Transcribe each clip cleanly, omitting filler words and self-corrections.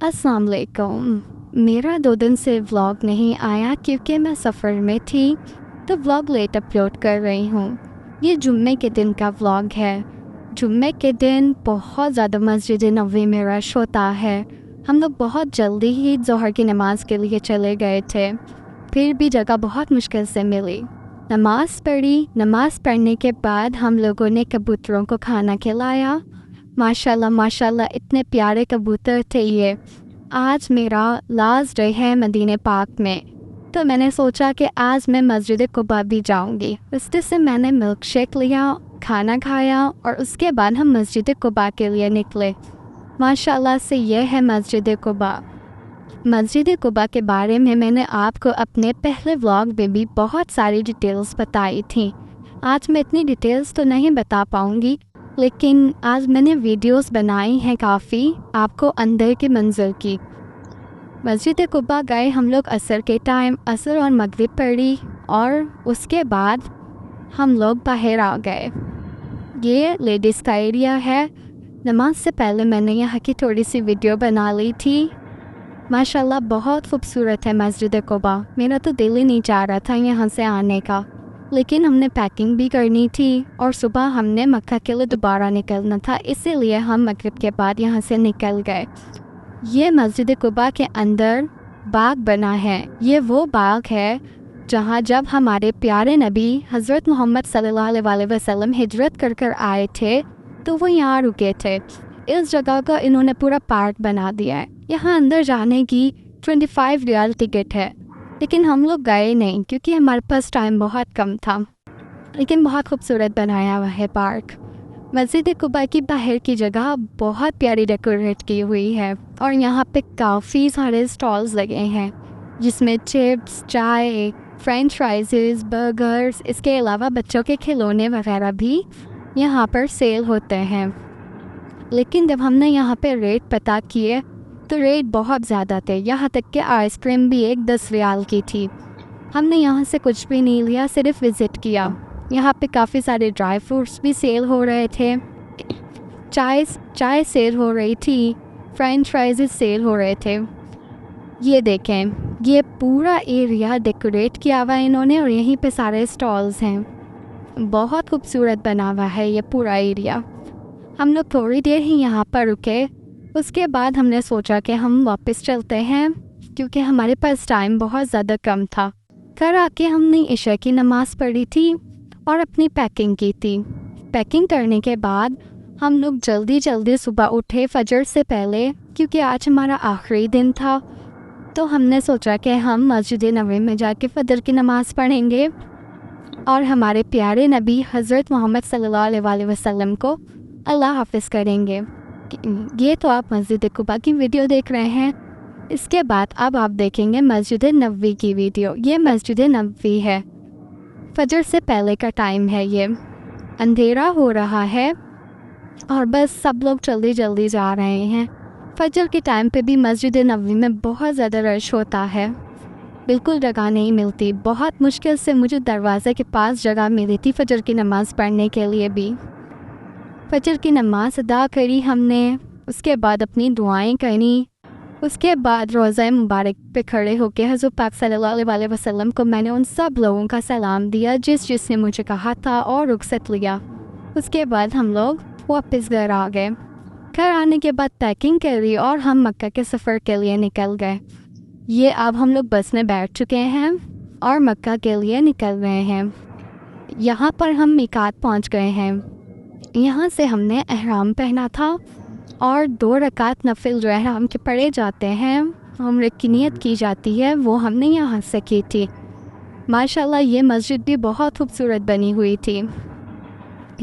अस्सलाम वालेकुम। मेरा 2 दिन से व्लॉग नहीं आया क्योंकि मैं सफ़र में थी, तो व्लॉग लेट अपलोड कर रही हूँ। ये जुम्मे के दिन का व्लॉग है। जुम्मे के दिन बहुत ज़्यादा मस्जिद नबवी में रश होता है। हम लोग बहुत जल्दी ही ज़ोहर की नमाज़ के लिए चले गए थे, फिर भी जगह बहुत मुश्किल से मिली। नमाज़ पढ़ी। नमाज़ पढ़ने के बाद हम लोगों ने कबूतरों को खाना खिलाया। माशाल्लाह माशाल्लाह इतने प्यारे कबूतर थे ये। आज मेरा लास्ट डे है मदीने पाक में, तो मैंने सोचा कि आज मैं मस्जिद कुबा भी जाऊंगी। रास्ते से मैंने मिल्क शेक लिया, खाना खाया और उसके बाद हम मस्जिद कुबा के लिए निकले। माशाल्लाह से ये है मस्जिद कुबा। मस्जिद कुबा के बारे में मैंने आपको अपने पहले व्लॉग में भी बहुत सारी डिटेल्स बताई थी। आज मैं इतनी डिटेल्स तो नहीं बता पाऊँगी, लेकिन आज मैंने वीडियोस बनाई हैं काफ़ी आपको अंदर के मंज़र की। मस्जिद कुबा गए हम लोग असर के टाइम, असर और मगरिब पढ़ी और उसके बाद हम लोग बाहर आ गए। ये लेडीज़ का एरिया है। नमाज से पहले मैंने यहाँ की थोड़ी सी वीडियो बना ली थी। माशाल्लाह बहुत खूबसूरत है मस्जिद कुबा। मेरा तो दिल ही नहीं चाह रहा था यहाँ से आने का, लेकिन हमने पैकिंग भी करनी थी और सुबह हमने मक्का के लिए दोबारा निकलना था, इसीलिए हम मगरिब के बाद यहाँ से निकल गए। ये मस्जिद कुबा के अंदर बाग बना है। ये वो बाग है जहाँ जब हमारे प्यारे नबी हज़रत मोहम्मद सल्लल्लाहु अलैहि वसल्लम हिजरत कर कर आए थे, तो वो यहाँ रुके थे। इस जगह का इन्होंने पूरा पार्क बना दिया है। यहाँ अंदर जाने की 25 रियाल टिकट है, लेकिन हम लोग गए नहीं क्योंकि हमारे पास टाइम बहुत कम था। लेकिन बहुत खूबसूरत बनाया हुआ है पार्क। मस्जिद कुबा की बाहर की जगह बहुत प्यारी डेकोरेट की हुई है और यहाँ पे काफ़ी सारे स्टॉल्स लगे हैं, जिसमें चिप्स, चाय, फ्रेंच फ्राइज़, बर्गर्स, इसके अलावा बच्चों के खिलौने वगैरह भी यहाँ पर सेल होते हैं। लेकिन जब हमने यहाँ पे रेट पता किए तो रेट बहुत ज़्यादा थे। यहाँ तक कि आइसक्रीम भी एक 10 रियाल की थी। हमने यहाँ से कुछ भी नहीं लिया, सिर्फ विज़िट किया। यहाँ पे काफ़ी सारे ड्राई फ्रूट्स भी सेल हो रहे थे, चाय सेल हो रही थी, फ्रेंच फ्राइज़ सेल हो रहे थे। ये देखें, ये पूरा एरिया डेकोरेट किया हुआ है इन्होंने और यहीं पे सारे स्टॉल्स हैं। बहुत खूबसूरत बना हुआ है ये पूरा एरिया। हम लोग थोड़ी देर ही यहाँ पर रुके, उसके बाद हमने सोचा कि हम वापस चलते हैं क्योंकि हमारे पास टाइम बहुत ज़्यादा कम था। घर आके हमने इशा की नमाज़ पढ़ी थी और अपनी पैकिंग की थी। पैकिंग करने के बाद हम लोग जल्दी सुबह उठे फजर से पहले, क्योंकि आज हमारा आखिरी दिन था। तो हमने सोचा कि हम मस्जिद नबवी में जाके फजर की नमाज़ पढ़ेंगे और हमारे प्यारे नबी हज़रत मोहम्मद सल्लल्लाहु अलैहि वसल्लम को अल्लाह हाफ़िज़ करेंगे। ये तो आप मस्जिद कुबा की वीडियो देख रहे हैं। इसके बाद अब आप देखेंगे मस्जिद नबवी की वीडियो। ये मस्जिद नबवी है। फजर से पहले का टाइम है। ये अंधेरा हो रहा है और बस सब लोग जल्दी जा रहे हैं। फजर के टाइम पे भी मस्जिद नबवी में बहुत ज़्यादा रश होता है, बिल्कुल जगह नहीं मिलती। बहुत मुश्किल से मुझे दरवाज़े के पास जगह मिली थी फजर की नमाज़ पढ़ने के लिए भी। फजर की नमाज़ अदा करी हमने, उसके बाद अपनी दुआएं करी। उसके बाद रोज़ा मुबारक पे खड़े होकर हज़रत पाक सल्लल्लाहु अलैहि वसल्लम को मैंने उन सब लोगों का सलाम दिया जिसने मुझे कहा था और रुखसत लिया। उसके बाद हम लोग वापस घर आ गए। घर आने के बाद पैकिंग करी और हम मक्का के सफ़र के लिए निकल गए। ये अब हम लोग बस में बैठ चुके हैं और मक्का के लिए निकल रहे हैं। यहाँ पर हम मिकात पहुँच गए हैं। यहाँ से हमने एहराम पहना था और 2 रकात नफिल जो एहराम के पढ़े जाते हैं, उम्र की नियत की जाती है, वो हमने यहाँ से की थी। माशाल्लाह ये मस्जिद भी बहुत खूबसूरत बनी हुई थी।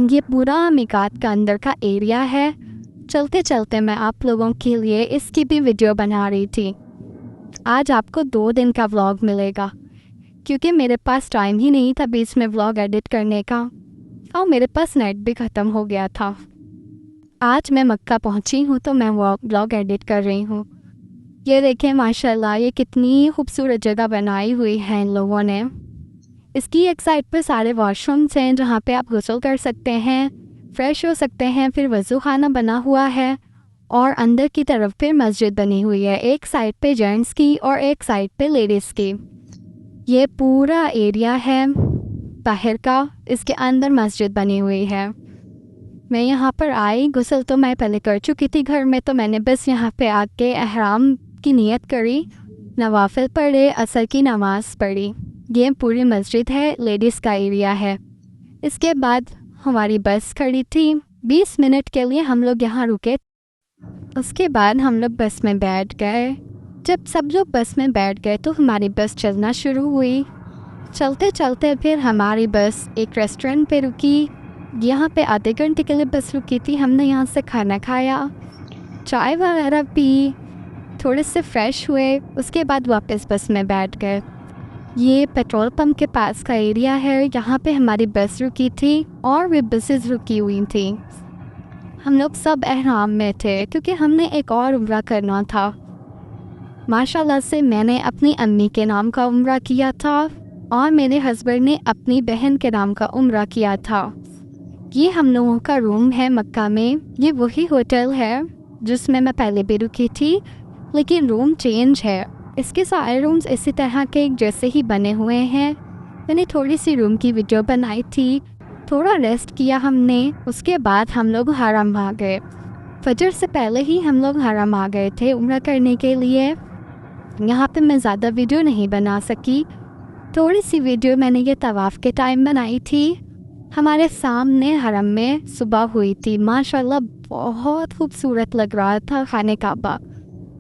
ये पूरा मिकात का अंदर का एरिया है। चलते चलते मैं आप लोगों के लिए इसकी भी वीडियो बना रही थी। आज आपको 2 दिन का व्लॉग मिलेगा क्योंकि मेरे पास टाइम ही नहीं था बीच में व्लॉग एडिट करने का और मेरे पास नेट भी ख़त्म हो गया था। आज मैं मक्का पहुंची हूं तो मैं व्लॉग एडिट कर रही हूं। ये देखें माशाल्लाह ये कितनी खूबसूरत जगह बनाई हुई है इन लोगों ने। इसकी एक साइड पे सारे वॉशरूम्स हैं जहां पे आप गुस्ल कर सकते हैं, फ्रेश हो सकते हैं। फिर वज़ू खाना बना हुआ है और अंदर की तरफ फिर मस्जिद बनी हुई है, एक साइड पे जेंट्स की और एक साइड पे लेडीज़ की। ये पूरा एरिया है बाहर का, इसके अंदर मस्जिद बनी हुई है। मैं यहाँ पर आई, गुस्ल तो मैं पहले कर चुकी थी घर में, तो मैंने बस यहाँ पे आके एहराम की नियत करी, नवाफिल पढ़े, असर की नमाज़ पढ़ी। ये पूरी मस्जिद है, लेडीज़ का एरिया है। इसके बाद हमारी बस खड़ी थी, 20 मिनट के लिए हम लोग यहाँ रुके। उसके बाद हम लोग बस में बैठ गए। जब सब लोग बस में बैठ गए तो हमारी बस चलना शुरू हुई। चलते चलते फिर हमारी बस एक रेस्टोरेंट पे रुकी। यहाँ पे आधे घंटे के लिए बस रुकी थी। हमने यहाँ से खाना खाया, चाय वगैरह पी, थोड़े से फ्रेश हुए, उसके बाद वापस बस में बैठ गए। ये पेट्रोल पंप के पास का एरिया है, यहाँ पे हमारी बस रुकी थी और भी बसेस रुकी हुई थी। हम लोग सब एहराम में थे क्योंकि हमने एक और उम्रा करना था। माशाल्लाह से मैंने अपनी अम्मी के नाम का उम्रा किया था और मेरे हस्बैंड ने अपनी बहन के नाम का उम्रा किया था। ये हम लोगों का रूम है मक्का में। ये वही होटल है जिसमें मैं पहले भी रुकी थी, लेकिन रूम चेंज है। इसके सारे रूम्स इसी तरह के जैसे ही बने हुए हैं। मैंने थोड़ी सी रूम की वीडियो बनाई थी, थोड़ा रेस्ट किया हमने, उसके बाद हम लोग हरम आ गए। फजर से पहले ही हम लोग हरम आ गए थे उम्रा करने के लिए। यहाँ पे मैं ज़्यादा वीडियो नहीं बना सकी, थोड़ी सी वीडियो मैंने ये तवाफ़ के टाइम बनाई थी। हमारे सामने हरम में सुबह हुई थी, माशाल्लाह बहुत खूबसूरत लग रहा था खाने काबा,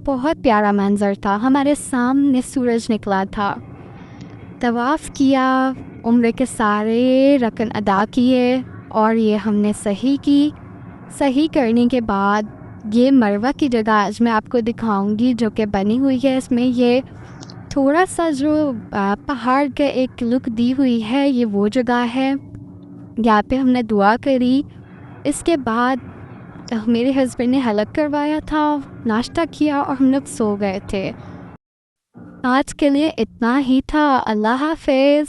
बहुत प्यारा मंजर था। हमारे सामने सूरज निकला था। तवाफ़ किया, उम्रे के सारे रकन अदा किए और ये हमने सही की। सही करने के बाद ये मरवा की जगह आज मैं आपको दिखाऊंगी जो कि बनी हुई है। इसमें ये थोड़ा सा जो पहाड़ का एक लुक दी हुई है, ये वो जगह है। यहाँ पे हमने दुआ करी। इसके बाद मेरे हस्बैंड ने हलक करवाया था, नाश्ता किया और हम लोग सो गए थे। आज के लिए इतना ही था। अल्लाह हाफ़िज़।